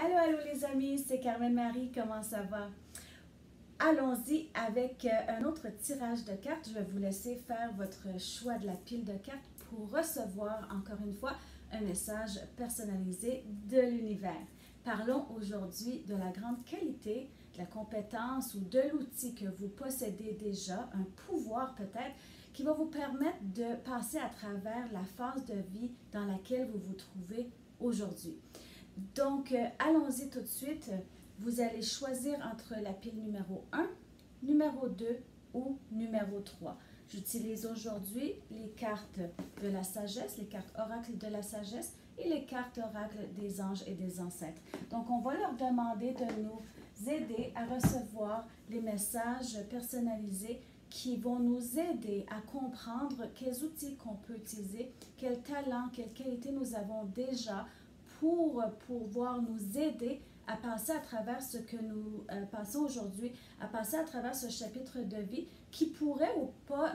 Allô, allô les amis, c'est Carmen Marie, comment ça va? Allons-y avec un autre tirage de cartes. Je vais vous laisser faire votre choix de la pile de cartes pour recevoir encore une fois un message personnalisé de l'univers. Parlons aujourd'hui de la grande qualité, de la compétence ou de l'outil que vous possédez déjà, un pouvoir peut-être, qui va vous permettre de passer à travers la phase de vie dans laquelle vous vous trouvez aujourd'hui. Donc, allons-y tout de suite. Vous allez choisir entre la pile numéro 1, numéro 2 ou numéro 3. J'utilise aujourd'hui les cartes de la sagesse, les cartes oracles de la sagesse et les cartes oracles des anges et des ancêtres. Donc, on va leur demander de nous aider à recevoir les messages personnalisés qui vont nous aider à comprendre quels outils qu'on peut utiliser, quels talents, quelles qualités nous avons déjà pour pouvoir nous aider à passer à travers ce que nous passons aujourd'hui, à passer à travers ce chapitre de vie qui pourrait ou pas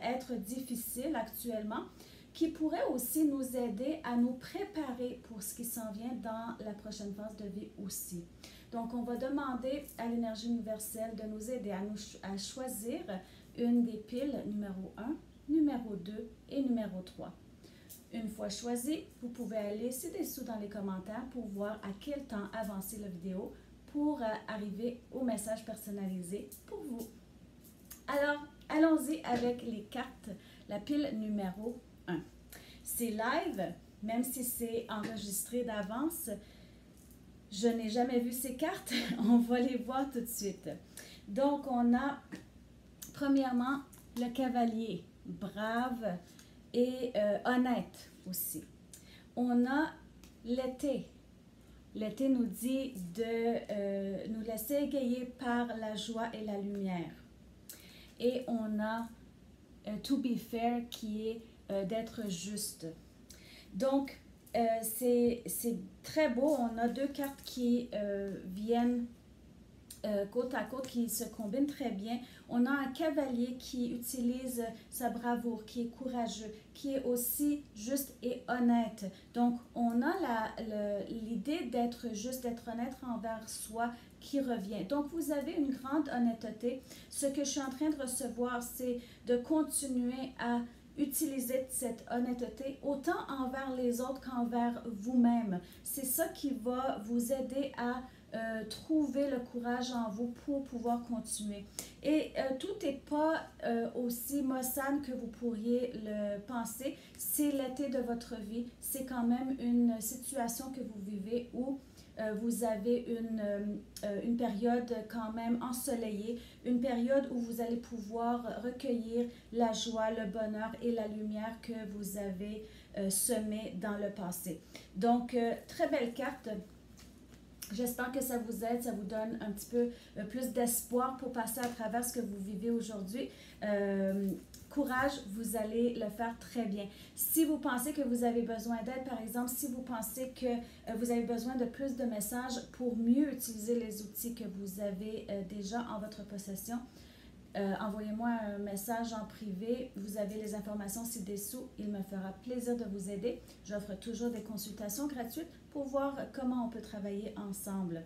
être difficile actuellement, qui pourrait aussi nous aider à nous préparer pour ce qui s'en vient dans la prochaine phase de vie aussi. Donc, on va demander à l'énergie universelle de nous aider à choisir une des piles numéro 1, numéro 2 et numéro 3. Une fois choisi, vous pouvez aller ci-dessous dans les commentaires pour voir à quel temps avancer la vidéo pour arriver au message personnalisé pour vous. Alors, allons-y avec les cartes, la pile numéro 1. C'est live, même si c'est enregistré d'avance. Je n'ai jamais vu ces cartes, on va les voir tout de suite. Donc, on a premièrement le cavalier, brave, et honnête aussi. On a l'été. L'été nous dit de nous laisser égayer par la joie et la lumière. Et on a to be fair qui est d'être juste. Donc, c'est très beau. On a deux cartes qui viennent côte à côte, qui se combinent très bien. On a un cavalier qui utilise sa bravoure, qui est courageux, qui est aussi juste et honnête. Donc, on a l'idée d'être juste, d'être honnête envers soi qui revient. Donc, vous avez une grande honnêteté. Ce que je suis en train de recevoir, c'est de continuer à utiliser cette honnêteté autant envers les autres qu'envers vous-même. C'est ça qui va vous aider à trouver le courage en vous pour pouvoir continuer. Et tout n'est pas aussi maussade que vous pourriez le penser. C'est l'été de votre vie. C'est quand même une situation que vous vivez où vous avez une période quand même ensoleillée, une période où vous allez pouvoir recueillir la joie, le bonheur et la lumière que vous avez semée dans le passé. Donc, très belle carte. J'espère que ça vous aide, ça vous donne un petit peu plus d'espoir pour passer à travers ce que vous vivez aujourd'hui. Courage, vous allez le faire très bien. Si vous pensez que vous avez besoin d'aide, par exemple, si vous pensez que vous avez besoin de plus de messages pour mieux utiliser les outils que vous avez déjà en votre possession, envoyez-moi un message en privé. Vous avez les informations ci-dessous. Il me fera plaisir de vous aider. J'offre toujours des consultations gratuites pour voir comment on peut travailler ensemble.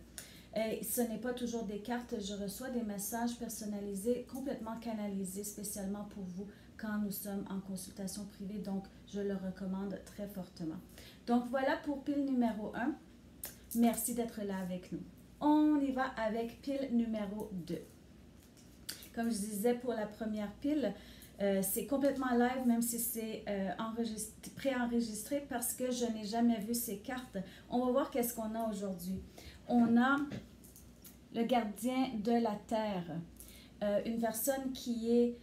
Et ce n'est pas toujours des cartes. Je reçois des messages personnalisés, complètement canalisés spécialement pour vous quand nous sommes en consultation privée. Donc, je le recommande très fortement. Donc, voilà pour pile numéro 1. Merci d'être là avec nous. On y va avec pile numéro 2. Comme je disais pour la première pile, c'est complètement live, même si c'est préenregistré parce que je n'ai jamais vu ces cartes. On va voir qu'est-ce qu'on a aujourd'hui. On a le gardien de la terre, une personne qui est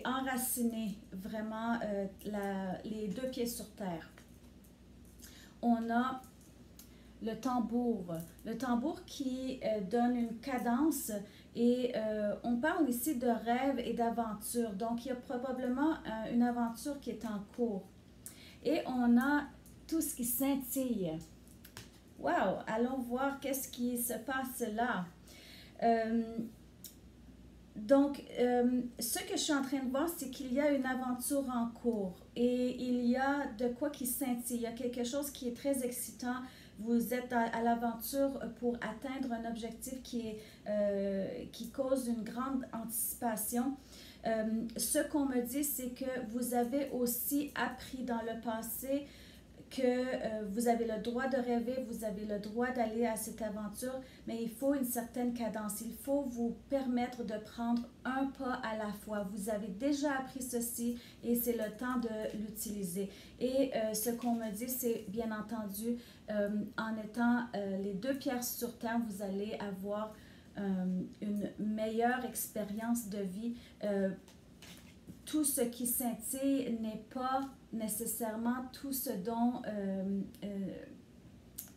enracinée, vraiment les deux pieds sur terre. On a le tambour qui donne une cadence et on parle ici de rêve et d'aventure. Donc, il y a probablement une aventure qui est en cours. Et on a tout ce qui scintille. Wow! Allons voir qu'est-ce qui se passe là. Donc, ce que je suis en train de voir, c'est qu'il y a une aventure en cours et il y a de quoi qui scintille. Il y a quelque chose qui est très excitant. Vous êtes à l'aventure pour atteindre un objectif qui cause une grande anticipation. Ce qu'on me dit, c'est que vous avez aussi appris dans le passé que vous avez le droit de rêver, vous avez le droit d'aller à cette aventure, mais il faut une certaine cadence. Il faut vous permettre de prendre un pas à la fois. Vous avez déjà appris ceci et c'est le temps de l'utiliser. Et ce qu'on me dit, c'est bien entendu, en étant les deux pieds sur terre, vous allez avoir une meilleure expérience de vie. Tout ce qui scintille n'est pas nécessairement tout ce dont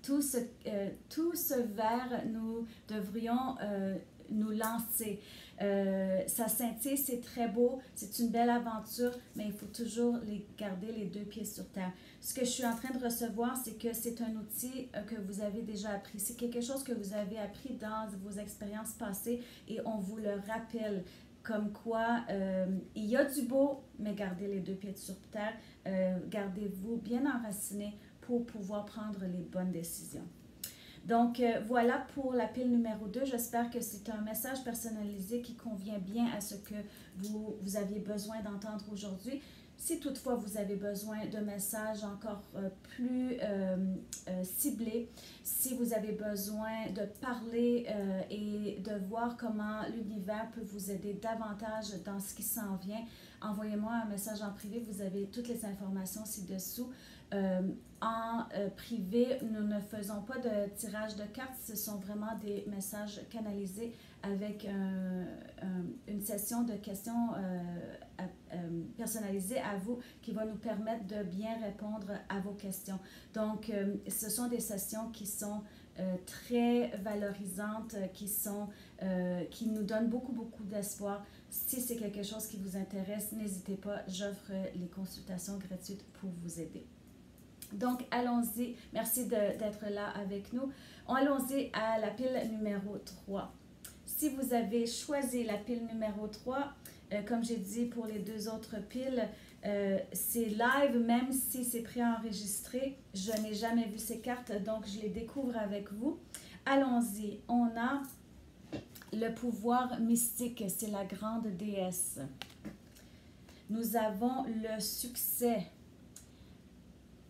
tout ce vers nous devrions nous lancer. Ça scintille, c'est très beau, c'est une belle aventure, mais il faut toujours garder les deux pieds sur terre. Ce que je suis en train de recevoir, c'est que c'est un outil que vous avez déjà appris. C'est quelque chose que vous avez appris dans vos expériences passées et on vous le rappelle. Comme quoi, il y a du beau, mais gardez les deux pieds sur terre. Gardez-vous bien enraciné pour pouvoir prendre les bonnes décisions. Donc, voilà pour la pile numéro 2. J'espère que c'est un message personnalisé qui convient bien à ce que vous aviez besoin d'entendre aujourd'hui. Si toutefois vous avez besoin de messages encore plus ciblés, si vous avez besoin de parler et de voir comment l'univers peut vous aider davantage dans ce qui s'en vient, envoyez-moi un message en privé. Vous avez toutes les informations ci-dessous. En privé, nous ne faisons pas de tirage de cartes. Ce sont vraiment des messages canalisés avec une session de questions personnalisées à vous qui va nous permettre de bien répondre à vos questions. Donc, ce sont des sessions qui sont très valorisantes, qui nous donnent beaucoup d'espoir. Si c'est quelque chose qui vous intéresse, n'hésitez pas, j'offre les consultations gratuites pour vous aider. Donc, allons-y. Merci d'être là avec nous. Allons-y à la pile numéro 3. Si vous avez choisi la pile numéro 3, comme j'ai dit pour les deux autres piles, c'est live, même si c'est préenregistré. Je n'ai jamais vu ces cartes, donc je les découvre avec vous. Allons-y. On a le pouvoir mystique, c'est la grande déesse. Nous avons le succès.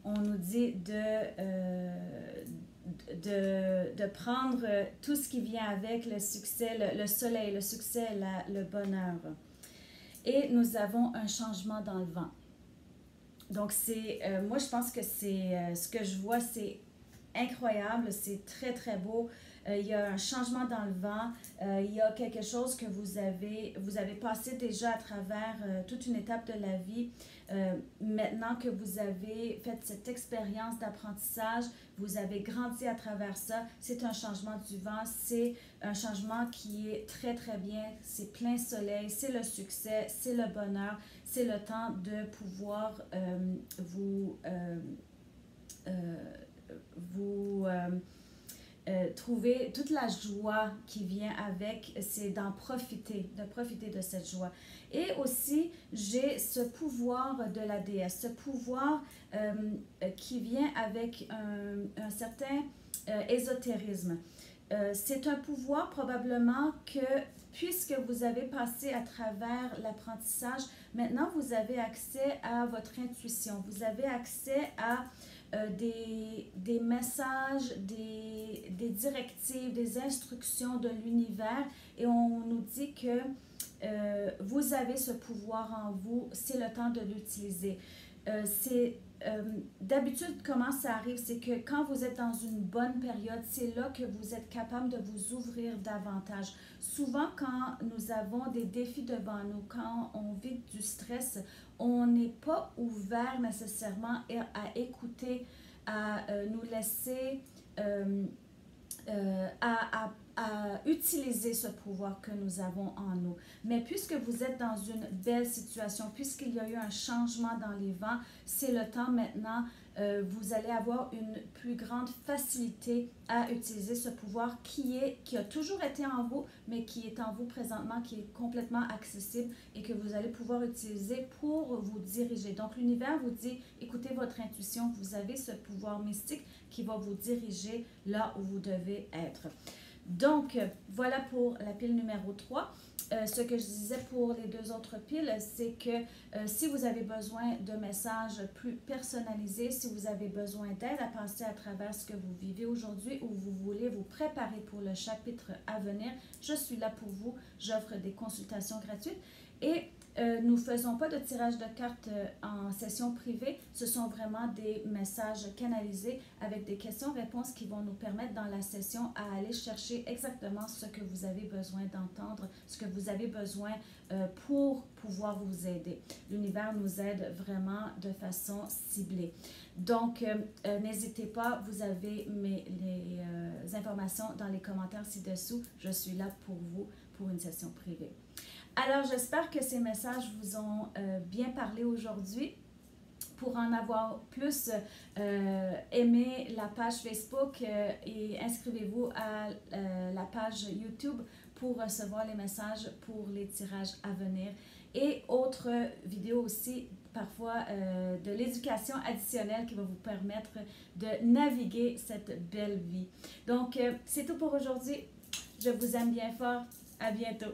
On nous dit de prendre tout ce qui vient avec le succès, le soleil, le succès, le bonheur. Et nous avons un changement dans le vent. Donc, moi, je pense que c'est ce que je vois, c'est incroyable, c'est très beau. Il y a un changement dans le vent, il y a quelque chose que vous avez passé déjà à travers toute une étape de la vie. Maintenant que vous avez fait cette expérience d'apprentissage, vous avez grandi à travers ça, c'est un changement du vent, c'est un changement qui est très bien, c'est plein soleil, c'est le succès, c'est le bonheur, c'est le temps de pouvoir trouver toute la joie qui vient avec, c'est de profiter de cette joie. Et aussi, j'ai ce pouvoir de la déesse, ce pouvoir qui vient avec un certain ésotérisme. C'est un pouvoir probablement que, puisque vous avez passé à travers l'apprentissage, maintenant vous avez accès à votre intuition, vous avez accès à des messages, des directives, des instructions de l'univers et on nous dit que vous avez ce pouvoir en vous, c'est le temps de l'utiliser. D'habitude, comment ça arrive, c'est que quand vous êtes dans une bonne période, c'est là que vous êtes capable de vous ouvrir davantage. Souvent, quand nous avons des défis devant nous, quand on vit du stress, on n'est pas ouvert nécessairement à écouter, à nous laisser, utiliser ce pouvoir que nous avons en nous. Mais puisque vous êtes dans une belle situation, puisqu'il y a eu un changement dans les vents, c'est le temps maintenant, vous allez avoir une plus grande facilité à utiliser ce pouvoir qui a toujours été en vous, mais qui est en vous présentement, qui est complètement accessible et que vous allez pouvoir utiliser pour vous diriger. Donc l'univers vous dit, écoutez votre intuition, vous avez ce pouvoir mystique qui va vous diriger là où vous devez être. Donc, voilà pour la pile numéro 3. Ce que je disais pour les deux autres piles, c'est que si vous avez besoin de messages plus personnalisés, si vous avez besoin d'aide à passer à travers ce que vous vivez aujourd'hui ou vous voulez vous préparer pour le chapitre à venir, je suis là pour vous. J'offre des consultations gratuites et nous ne faisons pas de tirage de cartes en session privée. Ce sont vraiment des messages canalisés avec des questions-réponses qui vont nous permettre dans la session à aller chercher exactement ce que vous avez besoin d'entendre, ce que vous avez besoin pour pouvoir vous aider. L'univers nous aide vraiment de façon ciblée. Donc, n'hésitez pas, vous avez les informations dans les commentaires ci-dessous. Je suis là pour vous pour une session privée. Alors, j'espère que ces messages vous ont bien parlé aujourd'hui. Pour en avoir plus, aimez la page Facebook et inscrivez-vous à la page YouTube pour recevoir les messages pour les tirages à venir et autres vidéos aussi, parfois de l'éducation additionnelle qui va vous permettre de naviguer cette belle vie. Donc, c'est tout pour aujourd'hui. Je vous aime bien fort. À bientôt.